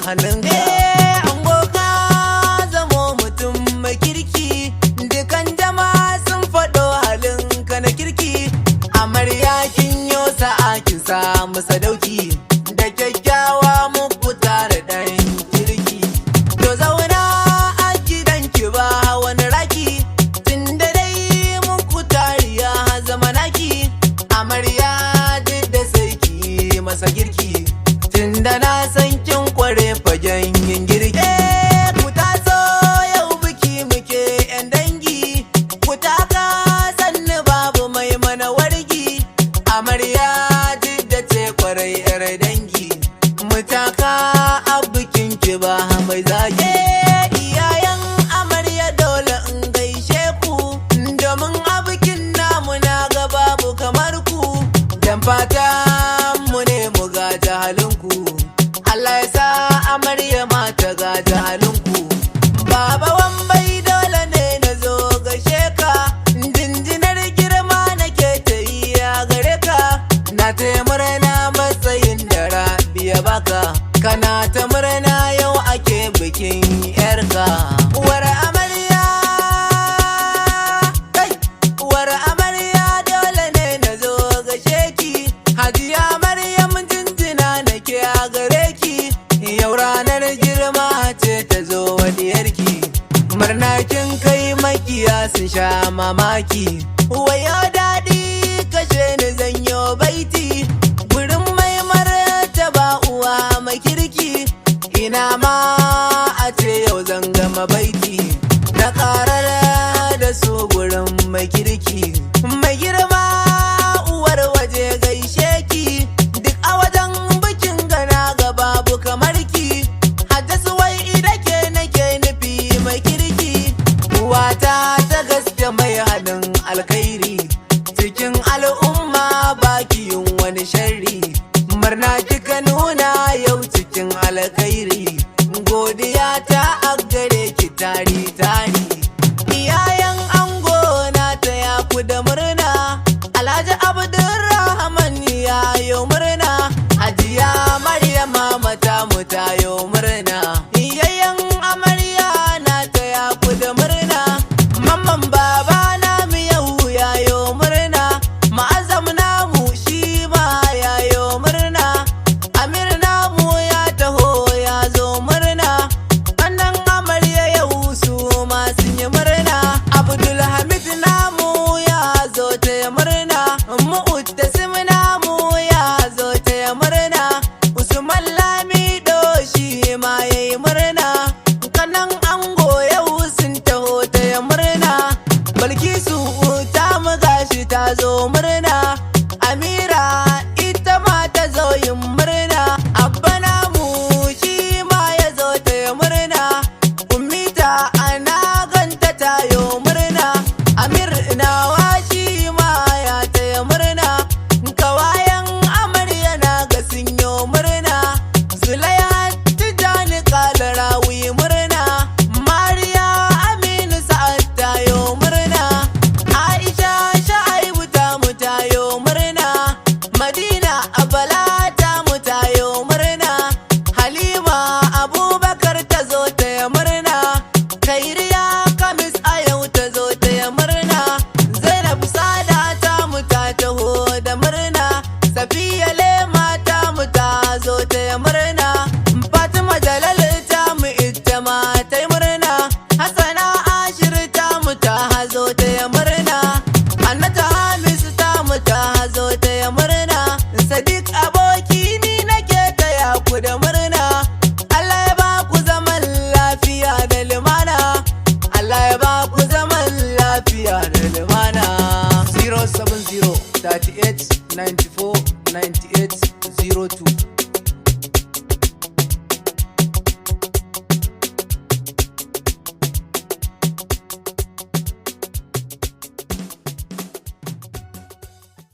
hannunka. Ango ka zamo mutum mai kirki, dukan jama'a sun faɗo halinka na kirki. Amarya kin yo sa'a kin samu sadauki, da kyakkyawa muku tare ɗan kirki. To zauna a gidanki ba wani raki, tunda dai muku tariya zama naki. Amarya duk da sai ki masa girki, tunda na san kin kware fagen yin girki. Ku taso yau biki muke yan dangi, ku taka sannu babu mai mana wargi. Amarya duk da ce kwarai yar dangi, mu taka a bikin ki ba mai zagi. Iyayen amarya dole in gaishe ku, domin a bikin namu na ga babu kamar ku. Dan fata mu ne mu gaji halinku, Allah ya sa amarya ma ta gaji halinku. Baba Wambai dole ne na zo gaishe ka, jinjinar girma nake ta yi a gare ka. Na ta murna matsayin da Rabi ya baka, kana ta murna yau ake bikin yarka. Uwar amarya, uwar amarya dole ne na zo gaishe ki. Hajiya Maryam jinjina nake a gare ki, yau ranar girma ce ta zo wadiyarki. Murna kin kai makiya sun sha mamaki, wayo daɗi kashe ni zanyo baiti. Gurin mai martaba uwa mai kirki, ina ma a ce yau zan gama baiti, na ƙarar da su gurin mai kirki. Mai girma uwar waje gaishe ki, duk a wajen bikin gana ga babu kamar ki. Haddasu wai ida ke nake nufi mai kirki, uwata ta gaske mai haɗin alkhairi, cikin al'umma baki yin wani sharri. Murna kika nuna yau cikin alkhairi, godiya ta a gare ki tari tari. Iyayen ango na taya ku da murna, Alhaji Abdulrahman ya yo murna, Hajiya Maryama mata mu tayo murna. Iyayen amarya na taya ku da murna, mamman baba na mu yau ya yo murna, Ma'azam namu shi ma ya yo murna, Amir namu ya taho ya zo murna. Wannan amarya yau su ma sun yi murna, Abdulhamid namu ya zo ta yi murna, Mu'tasim namu ya zo ta yi murna, Usman Lamido shi ma ya yi murna. Kanan ango yau sun taho ta yi murna, Balkisu ta mu gashi ta zo murna, Amira ita ma ta zo yin murna, Abba namu shi ma ya zo ta yi murna, Ummita ana ganta ta yo murna, Amir nawa shi ma ya ta yi murna. Kawayan amarya na ga sun yo murna, Zulaiha Tijjani Kalarawi murna, Mariya Aminu Sa'ad ta yo murna, Aisha Shaibu ta mu ta yo murna, Madina Abala ta mu ta yo murna, Halima Abubakar ta zo ta yi murna, Kairiya Kamis a yau ta zo ta yi murna, Zainab Sada ta mu ta taho da murna, Safiya Lema ta mu ta zo ta yi murna, Fatima Jalal ta mu ita ma ta yi murna, Hassana Ashir ta mu ta zo ta yi murna, Annata Hamis ta mu ta zo ta yi murna, Sadiq aboki ni nake taya ku da murna. Allah ya ba ku zaman lafiya da limana, Allah ya ba ku zaman lafiya da limana. 070 38 94 98 02